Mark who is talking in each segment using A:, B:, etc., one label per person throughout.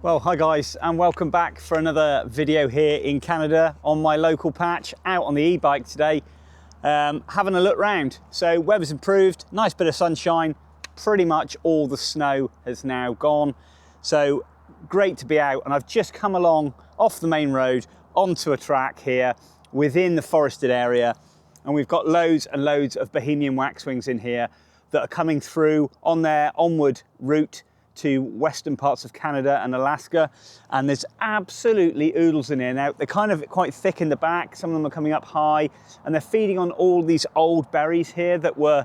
A: Well, hi guys, and welcome back for another video here in Canada on my local patch, out on the e-bike today, having a look round. So weather's improved, nice bit of sunshine, pretty much all the snow has now gone. So great to be out, and I've just come along off the main road onto a track here within the forested area, and we've got loads and loads of Bohemian waxwings in here that are coming through on their onward route to western parts of Canada and Alaska, and there's absolutely oodles in here. Now, they're kind of quite thick in the back, some of them are coming up high, and they're feeding on all these old berries here that were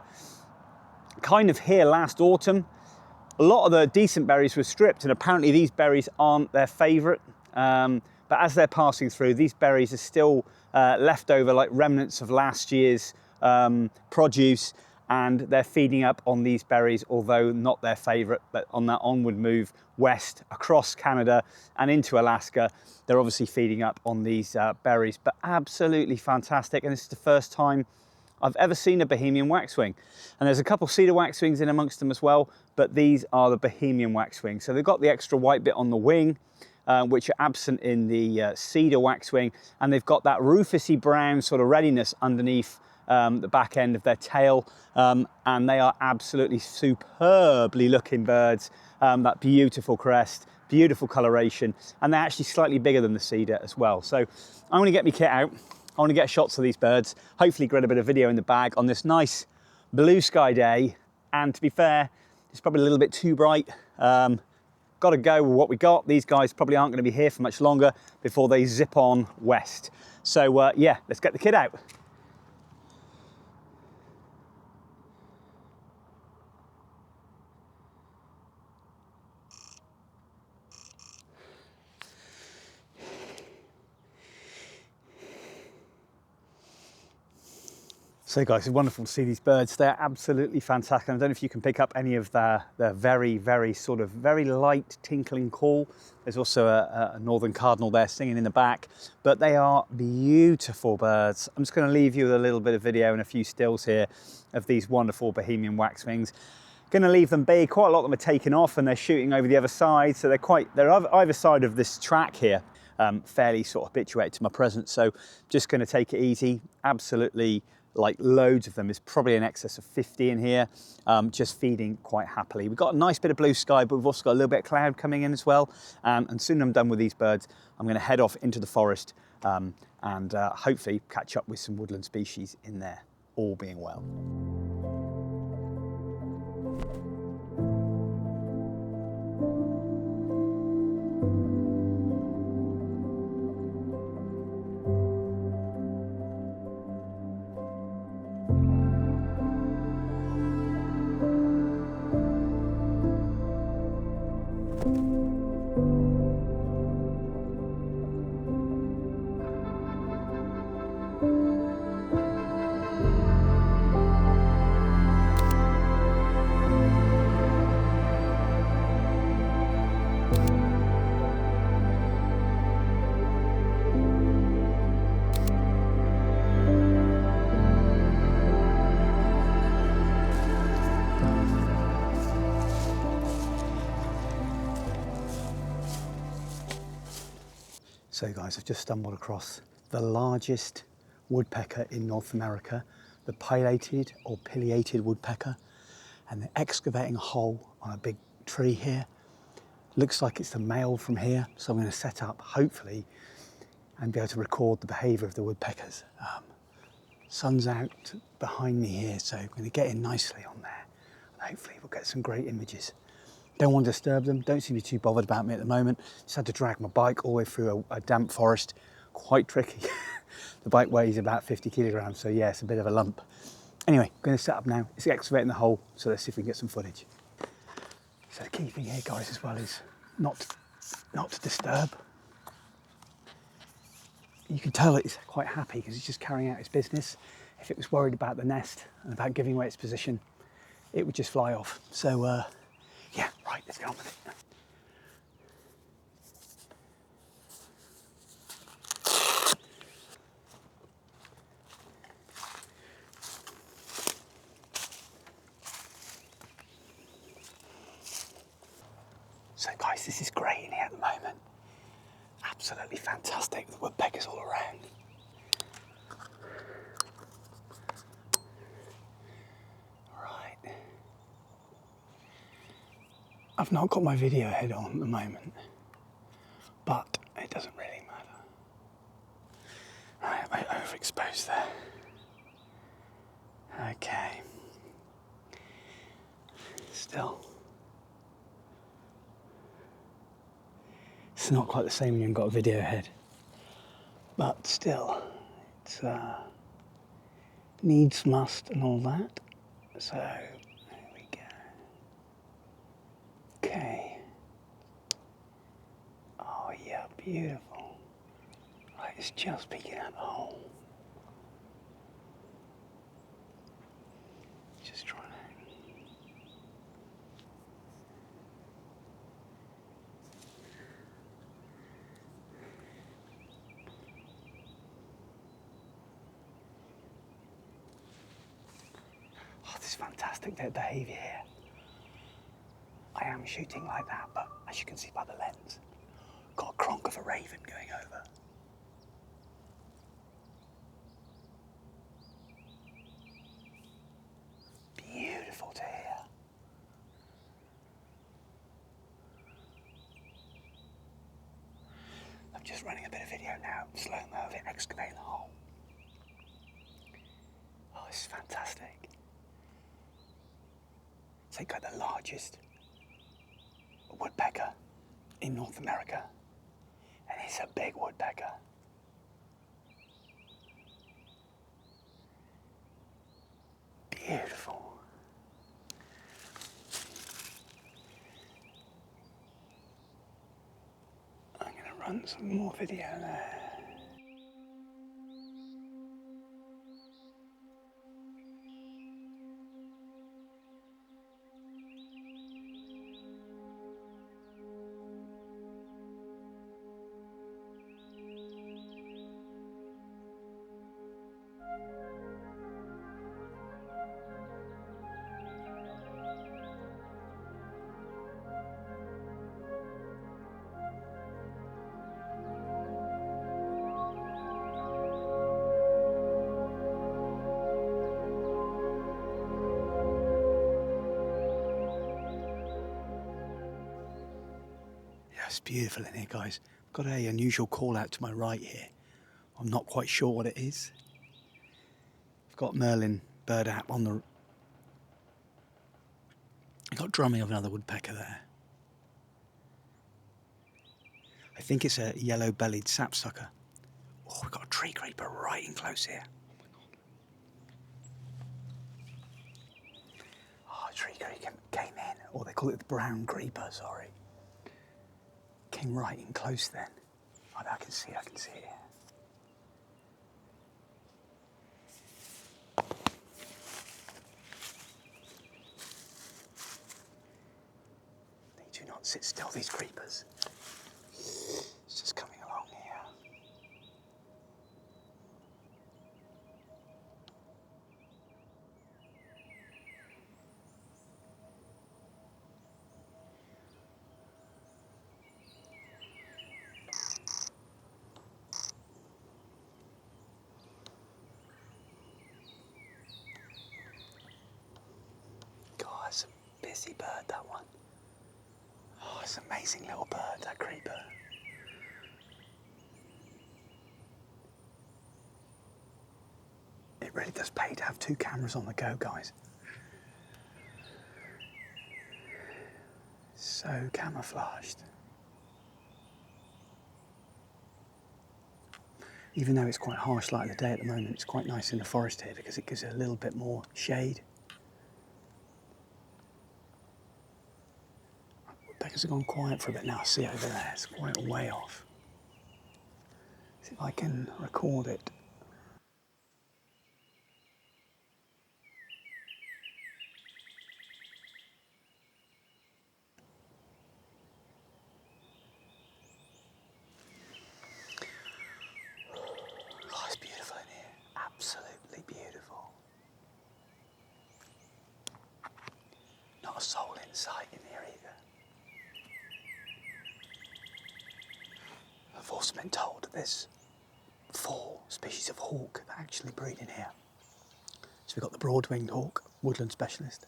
A: kind of here last autumn. A lot of the decent berries were stripped, and apparently these berries aren't their favourite, but as they're passing through, these berries are still left over like remnants of last year's produce, and they're feeding up on these berries, although not their favourite. But on that onward move west across Canada and into Alaska, they're obviously feeding up on these berries. But absolutely fantastic, and this is the first time I've ever seen a Bohemian waxwing. And there's a couple cedar waxwings in amongst them as well, but these are the Bohemian waxwings. So they've got the extra white bit on the wing, which are absent in the cedar waxwing, and they've got that rufusy brown sort of readiness underneath the back end of their tail, and they are absolutely superbly looking birds. That beautiful crest, beautiful coloration, and they're actually slightly bigger than the cedar as well. So I'm going to get my kit out. I want to get shots of these birds, hopefully get a bit of video in the bag on this nice blue sky day. And to be fair, it's probably a little bit too bright. Got to go with what we got. These guys probably aren't going to be here for much longer before they zip on west. So yeah, let's get the kit out. So guys, it's wonderful to see these birds. They're absolutely fantastic. I don't know if you can pick up any of their very light tinkling call. There's also a northern cardinal there singing in the back, but they are beautiful birds. I'm just going to leave you with a little bit of video and a few stills here of these wonderful Bohemian waxwings. Going to leave them be. Quite a lot of them are taken off and they're shooting over the other side, so they're either side of this track here, fairly sort of habituated to my presence. So just going to take it easy. Absolutely, like loads of them. There's probably in excess of 50 in here, just feeding quite happily. We've got a nice bit of blue sky, but we've also got a little bit of cloud coming in as well. And soon I'm done with these birds, I'm going to head off into the forest and hopefully catch up with some woodland species in there, all being well. So guys, I've just stumbled across the largest woodpecker in North America, the pileated or pileated woodpecker, and they're excavating a hole on a big tree here. Looks like it's the male from here, so I'm going to set up, hopefully, and be able to record the behaviour of the woodpeckers. Sun's out behind me here, so I'm going to get in nicely on there, and hopefully we'll get some great images. Don't want to disturb them, don't seem to be too bothered about me at the moment. Just had to drag my bike all the way through a damp forest, quite tricky. The bike weighs about 50 kilograms, so yeah, it's a bit of a lump. Anyway, I'm going to set up now, it's excavating the hole, so let's see if we can get some footage. So the key thing here, guys, as well is not to disturb. You can tell it's quite happy because it's just carrying out its business. If it was worried about the nest and about giving away its position, it would just fly off. So, yeah, right, let's get on with it. So guys, Guys, this is great in here at the moment. Absolutely fantastic. The woodpeckers all around. Right. I've not got my video head on at the moment, but it doesn't really matter. Right, I overexposed there. Okay. Still. It's not quite the same when you've got a video head, but still, it's needs must and all that. So, there we go. Okay. Oh yeah, beautiful. Right, it's just peeking out the hole. Just trying to... Oh, this is fantastic, their behaviour here. I am shooting like that, but as you can see by the lens, got a cronk of a raven going over. Beautiful to hear. I'm just running a bit of video now, slow-mo of it excavating the hole. Oh, this is fantastic. It's like the largest woodpecker in North America, and it's a big woodpecker. Beautiful. I'm going to run some more video there. It's beautiful in here, guys. I've got an unusual call out to my right here. I'm not quite sure what it is. I've got Merlin bird app on the... I've got drumming of another woodpecker there. I think it's a yellow-bellied sapsucker. Oh, we've got a tree creeper right in close here. Oh, a tree creeper came in. Or they call it the brown creeper, sorry. Came right in close then. Oh, I can see it. They do not sit still, these creepers. It's just coming along here. It's a busy bird, that one. Oh, it's an amazing little bird, that creeper. It really does pay to have two cameras on the go, guys. So camouflaged. Even though it's quite harsh light of the day at the moment, it's quite nice in the forest here because it gives it a little bit more shade. Woodpeckers have gone quiet for a bit now. See over there, it's quite a way off. See if I can record it. Oh, it's beautiful in here. Absolutely beautiful. Not a soul in sight in here either. I've also been told that there's 4 species of hawk that actually breed in here. So we've got the broad-winged hawk, woodland specialist,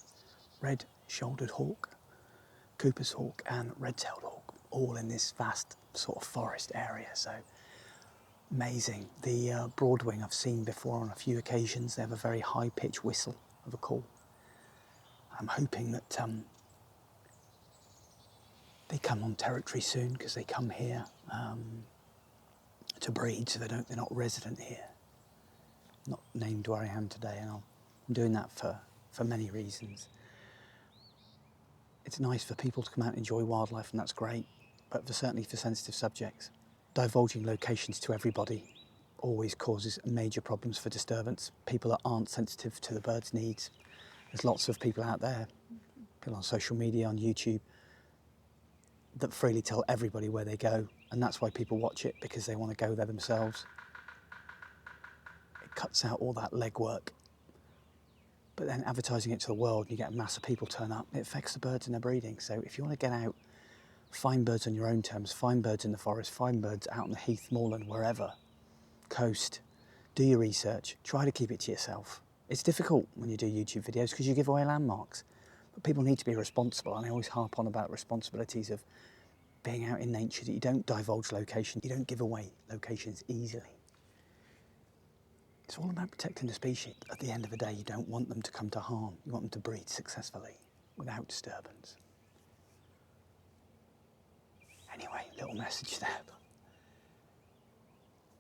A: red-shouldered hawk, Cooper's hawk and red-tailed hawk, all in this vast sort of forest area. So amazing. The broadwing I've seen before on a few occasions. They have a very high-pitched whistle of a call. I'm hoping that they come on territory soon, because they come here to breed, so they're not resident here. Not named where I am today, and I'm doing that for many reasons. It's nice for people to come out and enjoy wildlife, and that's great, but certainly for sensitive subjects, divulging locations to everybody always causes major problems for disturbance. People that aren't sensitive to the bird's needs. There's lots of people out there, people on social media, on YouTube, that freely tell everybody where they go, and that's why people watch it, because they want to go there themselves. It cuts out all that legwork. But then advertising it to the world, you get a mass of people turn up, it affects the birds and their breeding. So if you want to get out, find birds on your own terms, find birds in the forest, find birds out on the heath, moorland, wherever, coast, do your research, try to keep it to yourself. It's difficult when you do YouTube videos because you give away landmarks, but people need to be responsible, and I always harp on about responsibilities of being out in nature, that you don't divulge locations, you don't give away locations easily. It's all about protecting the species. At the end of the day, you don't want them to come to harm. You want them to breed successfully without disturbance. Anyway, little message there.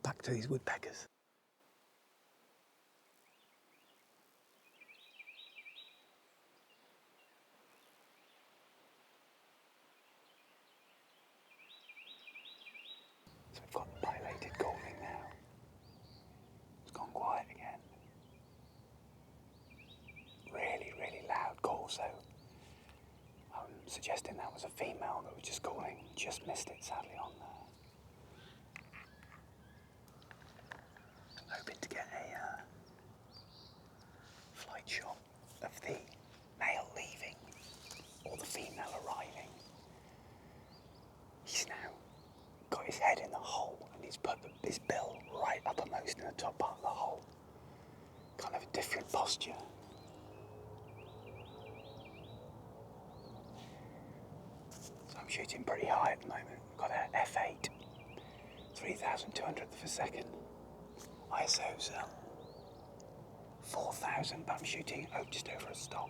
A: Back to these woodpeckers. So we've got the pileated calling now. It's gone quiet again. Really, really loud call, so I'm suggesting that was a female that was just calling. Just missed it, sadly, on there. I'm hoping to get a flight shot of the male leaving or the female arriving. He's now got his head in the hole, and he's put his bill right uppermost in the top part of the hole. Kind of a different posture. So I'm shooting pretty high at the moment. We've got a F8, 3,200th of a second. ISO's 4,000, but I'm shooting just over a stop.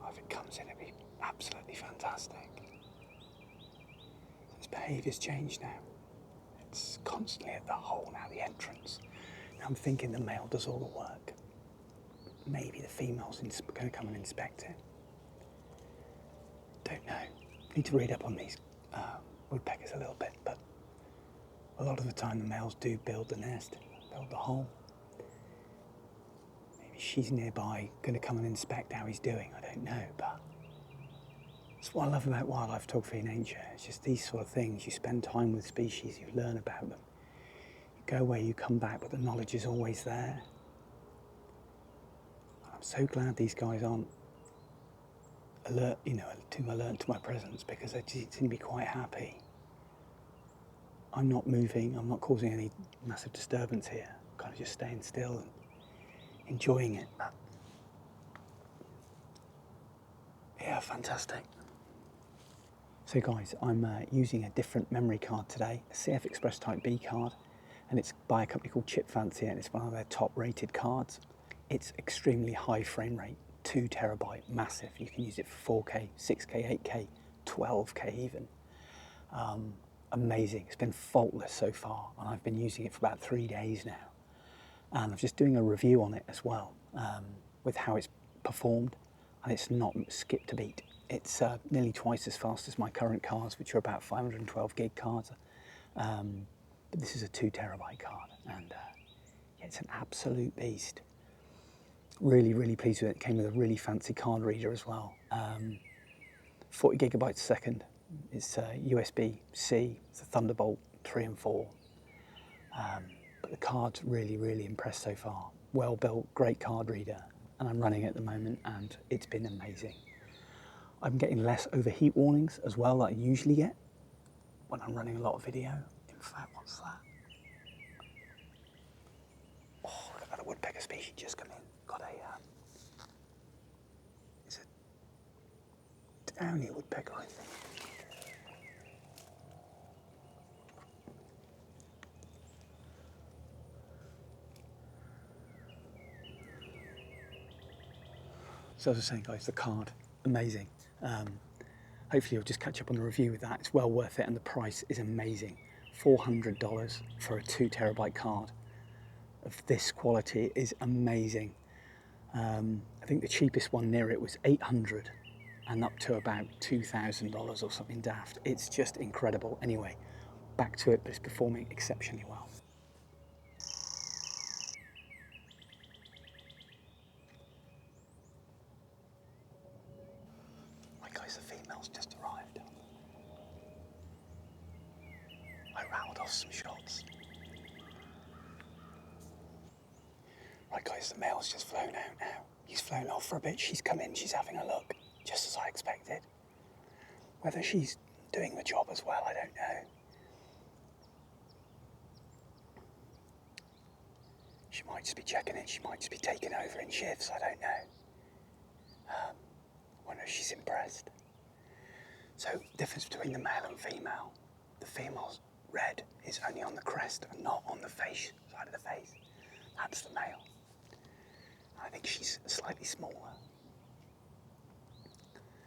A: If it comes in, it'd be absolutely fantastic. Its behaviour's changed now. It's constantly at the hole now, the entrance. Now I'm thinking the male does all the work. Maybe the female's going to come and inspect it. Don't know. Need to read up on these woodpeckers a little bit, but a lot of the time the males do build the nest, build the hole. Maybe she's nearby, going to come and inspect how he's doing. I don't know, but that's what I love about wildlife photography in nature. It's just these sort of things. You spend time with species, you learn about them. You go away, you come back, but the knowledge is always there. I'm so glad these guys aren't too alert to my presence, because they seem to be quite happy. I'm not moving, I'm not causing any massive disturbance here. I'm kind of just staying still and enjoying it. But yeah, fantastic. So guys, I'm using a different memory card today, a CF Express Type B card, and it's by a company called Chip Fancy, and it's one of their top rated cards. It's extremely high frame rate, 2 terabyte, massive. You can use it for 4K, 6K, 8K, 12K even. Amazing. It's been faultless so far, and I've been using it for about 3 days now. And I'm just doing a review on it as well, with how it's performed, and it's not skipped a beat. It's nearly twice as fast as my current cards, which are about 512 gig cards. But this is a 2 terabyte card, and it's an absolute beast. Really, really pleased with it. It came with a really fancy card reader as well. 40 gigabytes a second. It's USB-C, it's a Thunderbolt 3 and 4. But the card's really, really impressed so far. Well built, great card reader, and I'm running it at the moment, and it's been amazing. I'm getting less overheat warnings as well that I usually get when I'm running a lot of video. In fact, what's that? Oh, look at that woodpecker species just come in. Got a, it's a downy woodpecker, I think. So as I was saying, guys, the card, amazing. Hopefully you'll just catch up on the review with that. It's well worth it, and the price is amazing. $400 for a 2 terabyte card of this quality is amazing. I think the cheapest one near it was $800 and up to about $2,000 or something daft. It's just incredible. Anyway, back to it, but it's performing exceptionally well. Right guys, the female's just arrived. I rattled off some shots. Right guys, the male's just flown out now. He's flown off for a bit, she's come in, she's having a look, just as I expected. Whether she's doing the job as well, I don't know. She might just be checking it, she might just be taking over in shifts, I don't know. Wonder if she's impressed. So, difference between the male and female. The female's red is only on the crest and not on the face, side of the face. That's the male. I think she's slightly smaller.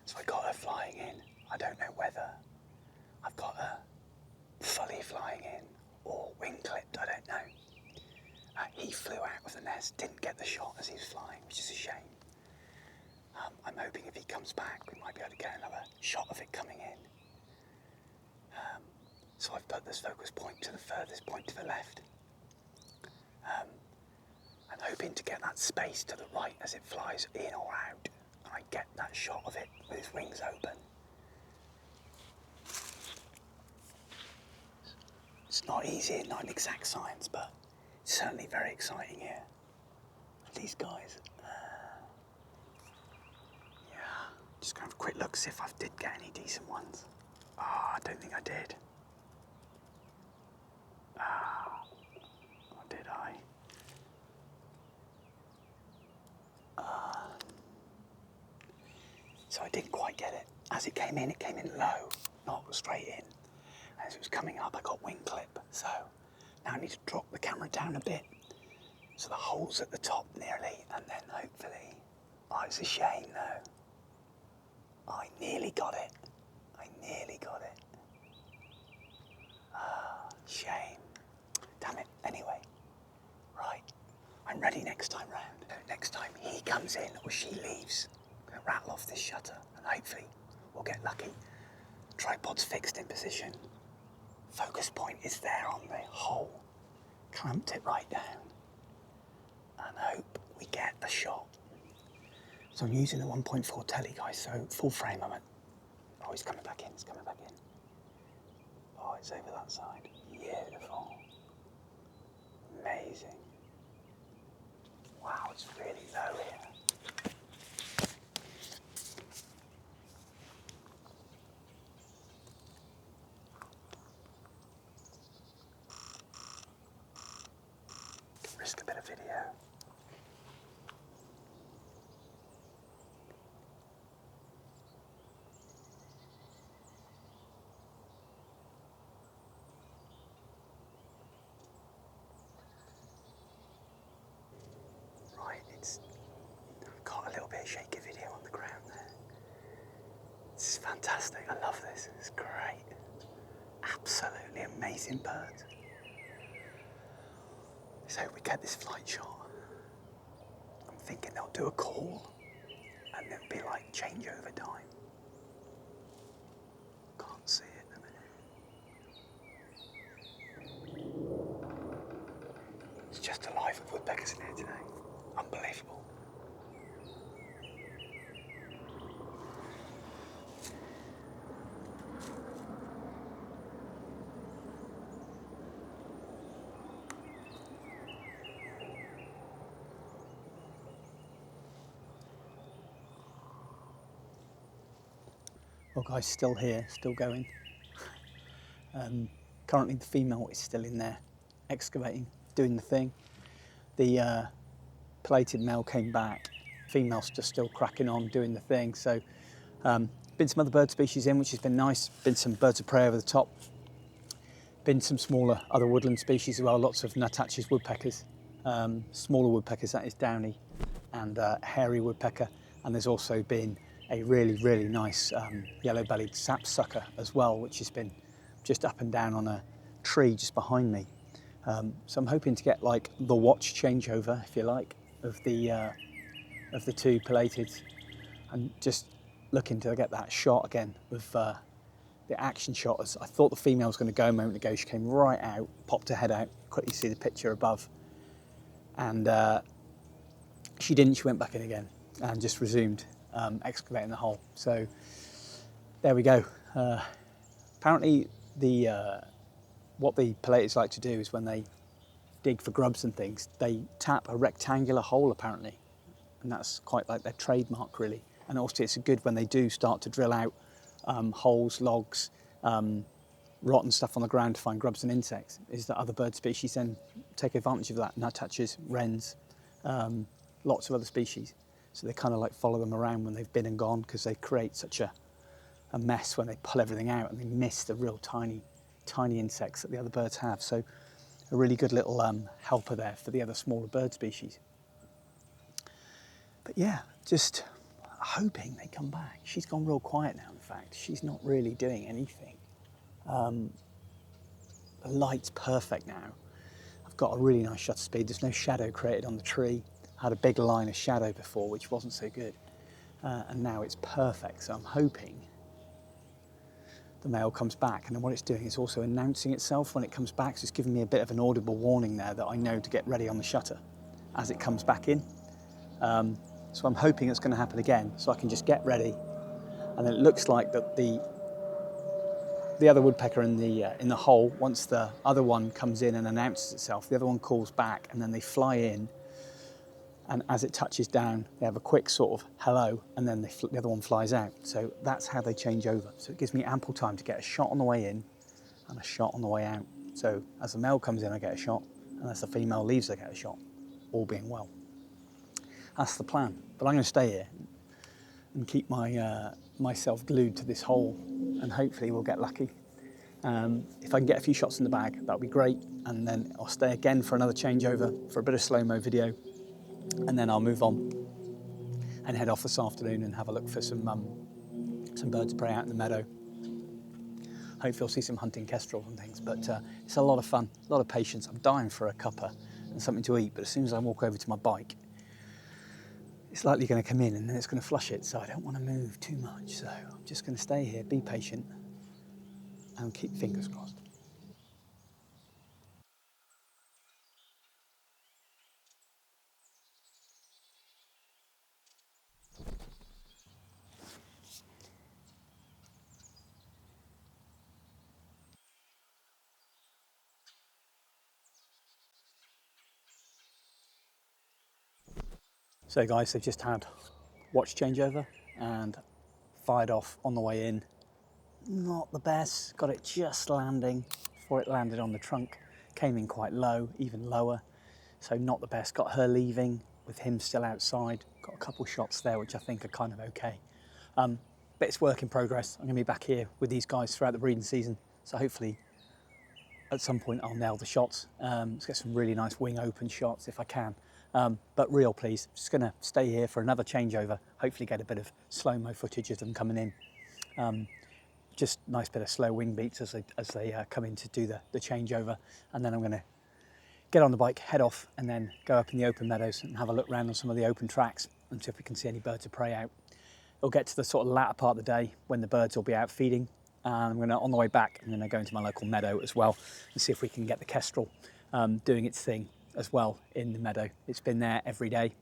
A: So I got her flying in. I don't know whether I've got her fully flying in or wing clipped, I don't know. He flew out of the nest, didn't get the shot as he was flying, which is a shame. I'm hoping if he comes back, we might be able to get another shot of it coming in. So I've put this focus point to the furthest point to the left. I'm hoping to get that space to the right as it flies in or out, and I get that shot of it with its wings open. It's not easy, not an exact science, but it's certainly very exciting here. These guys. Yeah, just gonna have a quick look, see if I did get any decent ones. I don't think I did. Or did I? So I didn't quite get it. As it came in low, not straight in. As it was coming up, I got wing clip. So now I need to drop the camera down a bit. So the hole's at the top nearly, and then hopefully, it's a shame though. I nearly got it. Shame. Damn it. Anyway, right. I'm ready next time round. Next time he comes in or she leaves, I'm gonna rattle off this shutter and hopefully we'll get lucky. Tripod's fixed in position. Focus point is there on the hole. Clamped it right down. And hope we get the shot. So I'm using the 1.4 telly, guys, so full frame I'm at. Oh, he's coming back in, Oh, it's over that side. Beautiful. Amazing. Wow, it's really low here. Can risk a bit of video. I've got a little bit of shaky video on the ground there. This is fantastic. I love this. It's great. Absolutely amazing bird. Let's hope we get this flight shot. I'm thinking they'll do a call and it'll be like changeover time. Can't see it in a minute. It's just alive with woodpeckers in here today. Unbelievable. Poor guy's still here, still going. Currently the female is still in there, excavating, doing the thing. The pileated male came back, female's just still cracking on, doing the thing. So been some other bird species in, which has been nice. Been some birds of prey over the top. Been some smaller other woodland species as well, lots of nuthatches, woodpeckers, smaller woodpeckers, that is downy, and hairy woodpecker. And there's also been a really, really nice yellow-bellied sapsucker as well, which has been just up and down on a tree just behind me. So I'm hoping to get like the watch changeover, if you like, of the two pileateds, and just looking to get that shot again with the action shot. As I thought the female was going to go a moment ago, she came right out, popped her head out, quickly see the picture above, and she didn't. She went back in again and just resumed excavating the hole. So there we go. Apparently what the pileateds like to do is when they dig for grubs and things, they tap a rectangular hole apparently, and that's quite like their trademark really. And also it's good when they do start to drill out holes, logs, rotten stuff on the ground to find grubs and insects, is that other bird species then take advantage of that. Nuthatches, wrens, lots of other species. So they kind of like follow them around when they've been and gone, because they create such a mess when they pull everything out and they miss the real tiny insects that the other birds have. So a really good little helper there for the other smaller bird species. But yeah, just hoping they come back. She's gone real quiet now, in fact. She's not really doing anything. The light's perfect now. I've got a really nice shutter speed. There's no shadow created on the tree. I had a big line of shadow before, which wasn't so good. And now it's perfect. So I'm hoping the male comes back, and then what it's doing is also announcing itself when it comes back. So it's giving me a bit of an audible warning there that I know to get ready on the shutter as it comes back in. So I'm hoping it's going to happen again, so I can just get ready. And then it looks like that the other woodpecker in the hole, once the other one comes in and announces itself, the other one calls back, and then they fly in. And as it touches down, they have a quick sort of hello, and then the other one flies out. So that's how they change over. So it gives me ample time to get a shot on the way in and a shot on the way out. So as the male comes in, I get a shot, and as the female leaves, I get a shot, all being well. That's the plan. But I'm going to stay here and keep myself glued to this hole, and hopefully we'll get lucky. If I can get a few shots in the bag, that'll be great. And then I'll stay again for another changeover for a bit of slow-mo video. And then I'll move on and head off this afternoon and have a look for some birds of prey out in the meadow. Hopefully I'll see some hunting kestrels and things, but it's a lot of fun, a lot of patience. I'm dying for a cuppa and something to eat, but as soon as I walk over to my bike, it's likely going to come in and then it's going to flush it, so I don't want to move too much. So I'm just going to stay here, be patient, and keep fingers crossed. So guys, they've just had watch changeover and fired off on the way in. Not the best, got it just landing before it landed on the trunk. Came in quite low, even lower, so not the best. Got her leaving with him still outside. Got a couple shots there which I think are kind of okay. But it's work in progress. I'm gonna be back here with these guys throughout the breeding season, so hopefully at some point I'll nail the shots. Let's get some really nice wing open shots if I can. But real pleased, just gonna stay here for another changeover, hopefully get a bit of slow-mo footage of them coming in. Just nice bit of slow wing beats as they come in to do the changeover, and then I'm gonna get on the bike, head off, and then go up in the open meadows and have a look around on some of the open tracks and see if we can see any birds of prey out. It'll get to the sort of latter part of the day when the birds will be out feeding, and I'm gonna, on the way back, I'm gonna go into my local meadow as well and see if we can get the kestrel doing its thing as well in the meadow. It's been there every day.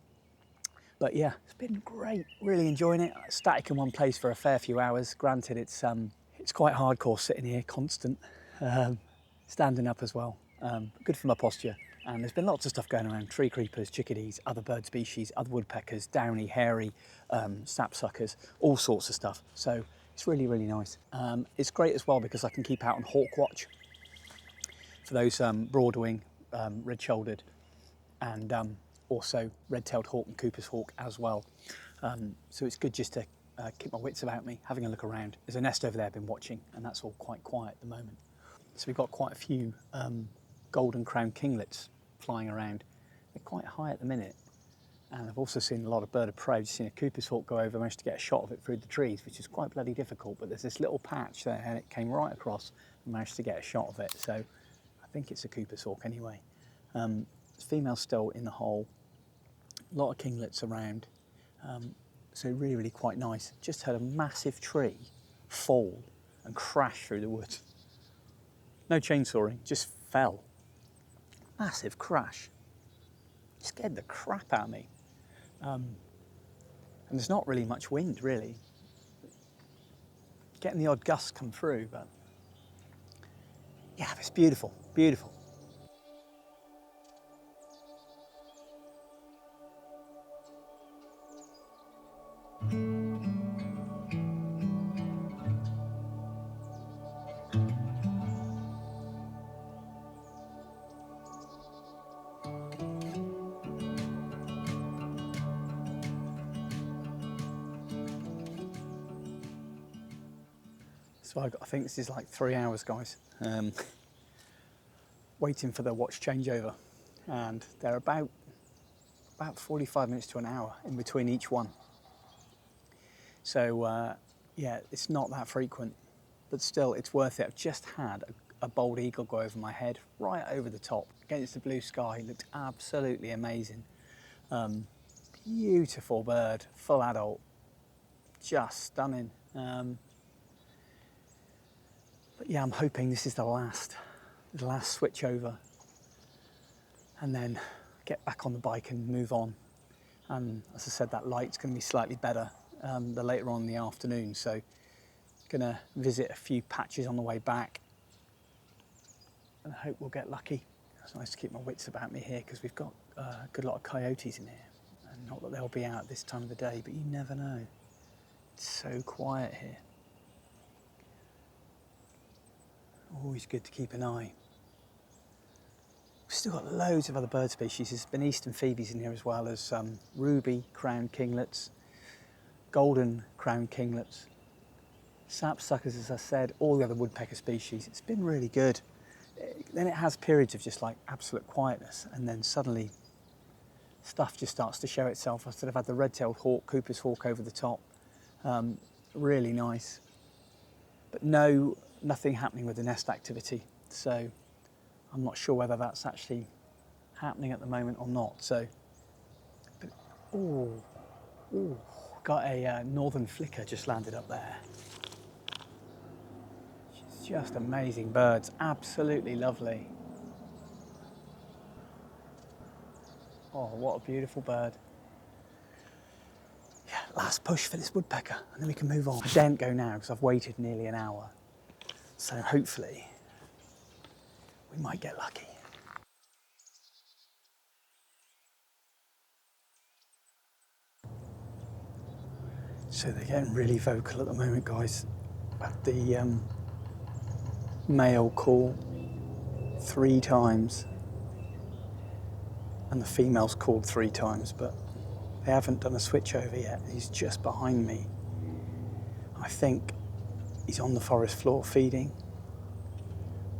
A: But yeah, it's been great, really enjoying it. Static in one place for a fair few hours. Granted, it's quite hardcore sitting here, constant, standing up as well. Good for my posture. And there's been lots of stuff going around, tree creepers, chickadees, other bird species, other woodpeckers, downy, hairy, sapsuckers, all sorts of stuff. So It's really, really nice. It's great as well because I can keep out on hawk watch for those broadwing, red-shouldered, and also red-tailed hawk and Cooper's hawk as well. So it's good just to keep my wits about me, having a look around. There's a nest over there I've been watching, and that's all quite quiet at the moment. So we've got quite a few golden crowned kinglets flying around. They're quite high at the minute. And I've also seen a lot of bird of prey. I've seen a Cooper's hawk go over, managed to get a shot of it through the trees, which is quite bloody difficult, but there's this little patch there and it came right across and managed to get a shot of it. So I think it's a Cooper's hawk anyway. Female's still in the hole. A lot of kinglets around. So really, really quite nice. Just had a massive tree fall and crash through the woods. No chainsawing, just fell. Massive crash. Scared the crap out of me. And there's not really much wind, really. Getting the odd gust come through, but yeah, it's beautiful, beautiful. So I think this is like 3 hours, guys, waiting for the watch changeover, and they're about 45 minutes to an hour in between each one. So yeah, it's not that frequent, but still it's worth it. I've just had a bald eagle go over my head, right over the top against the blue sky. It looked absolutely amazing. Beautiful bird, full adult, just stunning. But yeah, I'm hoping this is the last switch over, and then get back on the bike and move on. And as I said, that light's going to be slightly better the later on in the afternoon, so gonna visit a few patches on the way back and I hope we'll get lucky. It's nice to keep my wits about me here because we've got a good lot of coyotes in here, and not that they'll be out this time of the day, but you never know. It's so quiet here. Always good to keep an eye. We've still got loads of other bird species. There's been eastern phoebes in here as well as ruby crowned kinglets, golden crowned kinglets, sapsuckers, as I said, all the other woodpecker species. It's been really good. Then it has periods of just like absolute quietness, and then suddenly stuff just starts to show itself. I sort of had the red-tailed hawk, Cooper's hawk over the top. Really nice. But nothing happening with the nest activity. So I'm not sure whether that's actually happening at the moment or not. So, but, got a northern flicker just landed up there. She's just amazing birds, absolutely lovely. Oh, what a beautiful bird. Yeah, last push for this woodpecker, and then we can move on. I daren't go now because I've waited nearly an hour. So hopefully we might get lucky. So they're getting really vocal at the moment, guys. But the male call 3 times and the female's called 3 times, but they haven't done a switch over yet. He's just behind me. I think he's on the forest floor feeding.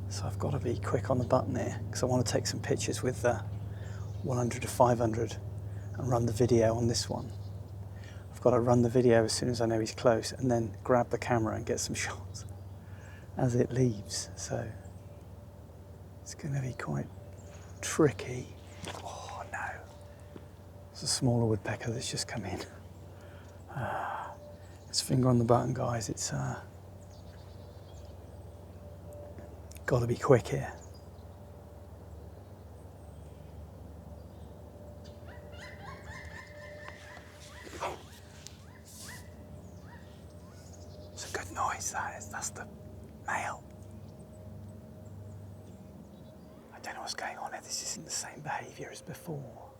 A: So I've got to be quick on the button here because I want to take some pictures with the 100 to 500 and run the video on this one. I've got to run the video as soon as I know he's close and then grab the camera and get some shots as it leaves. So it's going to be quite tricky. Oh no, it's a smaller woodpecker that's just come in. It's finger on the button, guys. It's got to be quick here. It's a good noise, that is. That's the male. I don't know what's going on here. This isn't the same behaviour as before.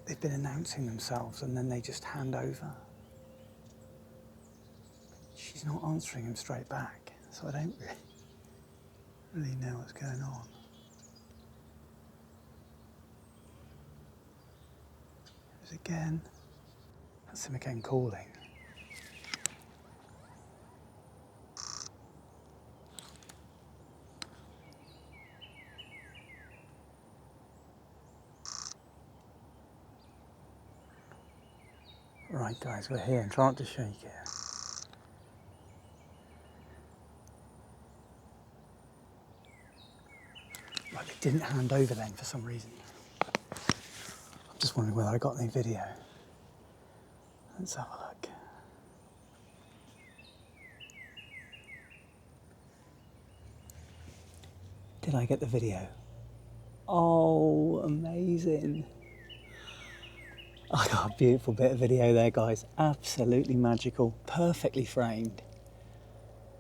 A: They've been announcing themselves and then they just hand over. she's not answering him straight back, so I don't really know what's going on. There's again, that's him again calling. Right guys, we're here and try not to shake it. Right, they didn't hand over then for some reason. I'm just wondering whether I got any video. Let's have a look. Did I get the video? Oh, amazing. I got a beautiful bit of video there, guys. Absolutely magical, perfectly framed.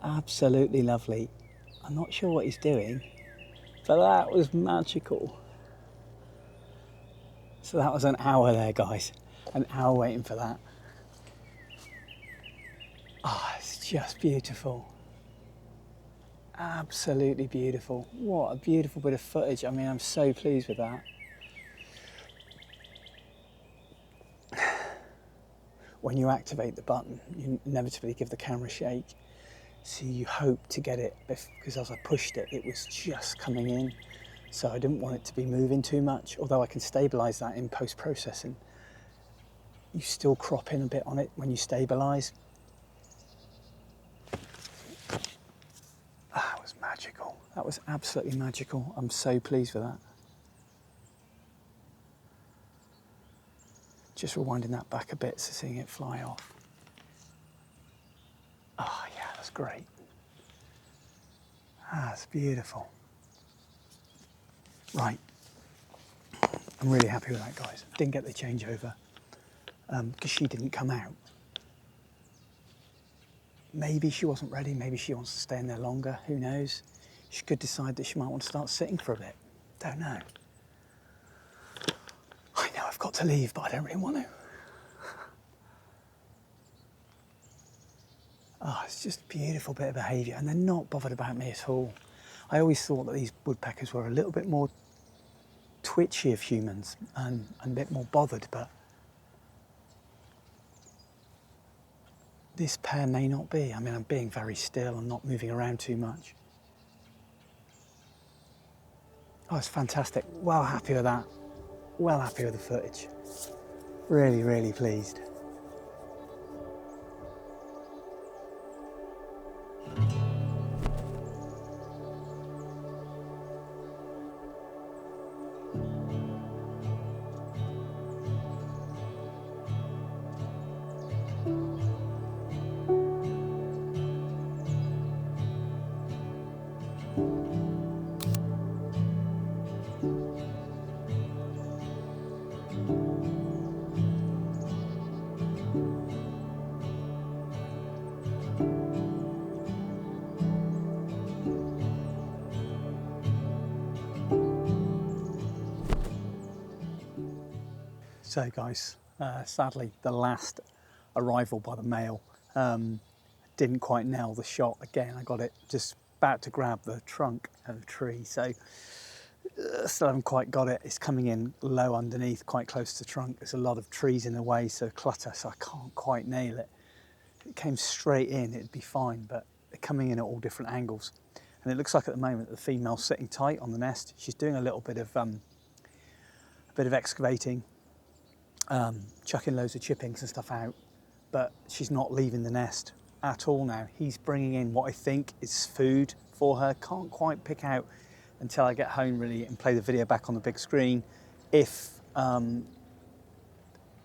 A: Absolutely lovely. I'm not sure what he's doing, but that was magical. So that was an hour there, guys. An hour waiting for that. Oh, it's just beautiful. Absolutely beautiful. What a beautiful bit of footage. I mean, I'm so pleased with that. When you activate the button, you inevitably give the camera a shake. So you hope to get it, because as I pushed it, it was just coming in. So I didn't want it to be moving too much, although I can stabilize that in post-processing. You still crop in a bit on it when you stabilize. That was magical. That was absolutely magical. I'm so pleased with that. Just rewinding that back a bit, so seeing it fly off. Oh yeah, that's great. That's beautiful. Right, I'm really happy with that, guys. Didn't get the changeover because she didn't come out. Maybe she wasn't ready, maybe she wants to stay in there longer, who knows? She could decide that she might want to start sitting for a bit. Don't know. I know I've got to leave, but I don't really want to. Oh, it's just a beautiful bit of behaviour, and they're not bothered about me at all. I always thought that these woodpeckers were a little bit more twitchy of humans and a bit more bothered, but this pair may not be. I mean, I'm being very still and not moving around too much. Oh, it's fantastic. Well happy with that. Well happy with the footage. Really, really pleased. So guys, sadly the last arrival by the male didn't quite nail the shot. Again, I got it just about to grab the trunk of a tree, so still haven't quite got it. It's coming in low underneath, quite close to the trunk. There's a lot of trees in the way, so clutter, so I can't quite nail it. If it came straight in, it'd be fine, but they're coming in at all different angles. And it looks like at the moment the female's sitting tight on the nest. She's doing a little bit of excavating, chucking loads of chippings and stuff out, but she's not leaving the nest at all now. He's bringing in what I think is food for her. Can't quite pick out until I get home really and play the video back on the big screen if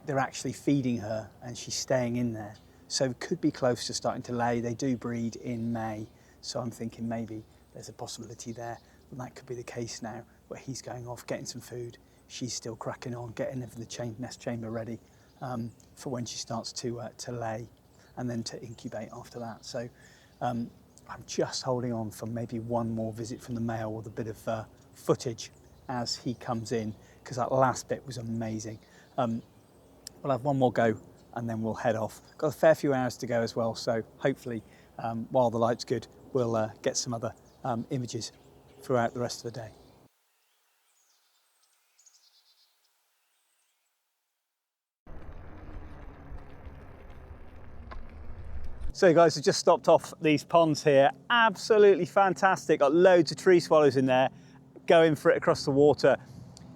A: they're actually feeding her and she's staying in there. So it could be close to starting to lay. They do breed in May, so I'm thinking maybe there's a possibility there. And that could be the case now, where he's going off, getting some food. She's still cracking on, getting the nest chamber ready for when she starts to lay and then to incubate after that. So I'm just holding on for maybe one more visit from the male with a bit of footage as he comes in, because that last bit was amazing. We'll have one more go and then we'll head off. Got a fair few hours to go as well, so hopefully while the light's good, we'll get some other images throughout the rest of the day. So guys, I just stopped off these ponds here. Absolutely fantastic. Got loads of tree swallows in there, going for it across the water.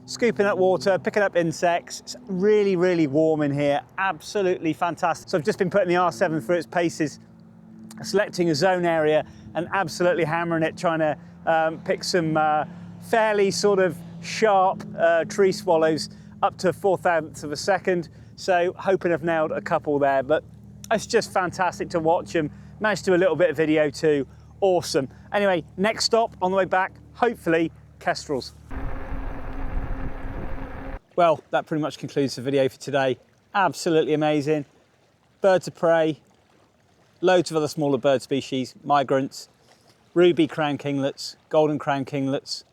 A: Scooping up water, picking up insects. It's really, really warm in here. Absolutely fantastic. So I've just been putting the R7 through its paces, selecting a zone area and absolutely hammering it, trying to pick some fairly sort of sharp tree swallows up to 0.4 of a second. So hoping I've nailed a couple there, but it's just fantastic to watch them. Managed to do a little bit of video too. Awesome. Anyway, next stop on the way back, hopefully kestrels. Well, that pretty much concludes the video for today. Absolutely amazing. Birds of prey, loads of other smaller bird species, migrants, ruby crown kinglets, golden crown kinglets.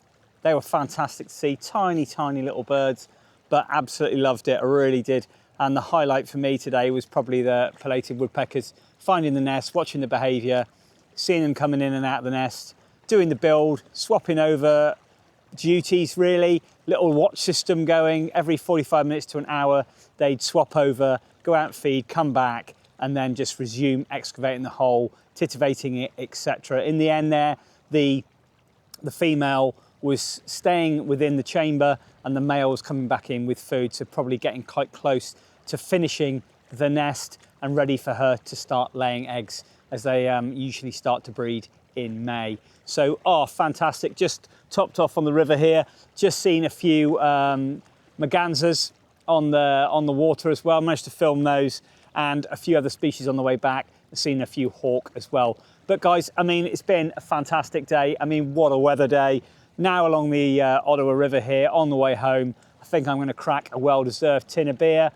A: They were fantastic to see. Tiny, tiny little birds, but absolutely loved it. I really did. And the highlight for me today was probably the pileated woodpeckers, finding the nest, watching the behaviour, seeing them coming in and out of the nest, doing the build, swapping over duties really, little watch system going. Every 45 minutes to an hour, they'd swap over, go out and feed, come back, and then just resume excavating the hole, titivating it, etc. In the end there, the female was staying within the chamber and the male was coming back in with food, so probably getting quite close to finishing the nest and ready for her to start laying eggs, as they usually start to breed in May. So, fantastic. Just topped off on the river here. Just seen a few mergansers on the water as well. Managed to film those, and a few other species on the way back. Seen a few hawk as well. But guys, I mean, it's been a fantastic day. I mean, what a weather day. Now along the Ottawa River here on the way home, I think I'm going to crack a well-deserved tin of beer,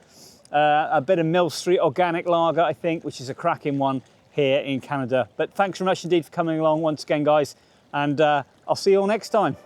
A: a bit of Mill Street Organic Lager, I think, which is a cracking one here in Canada. But thanks very much indeed for coming along once again, guys, and I'll see you all next time.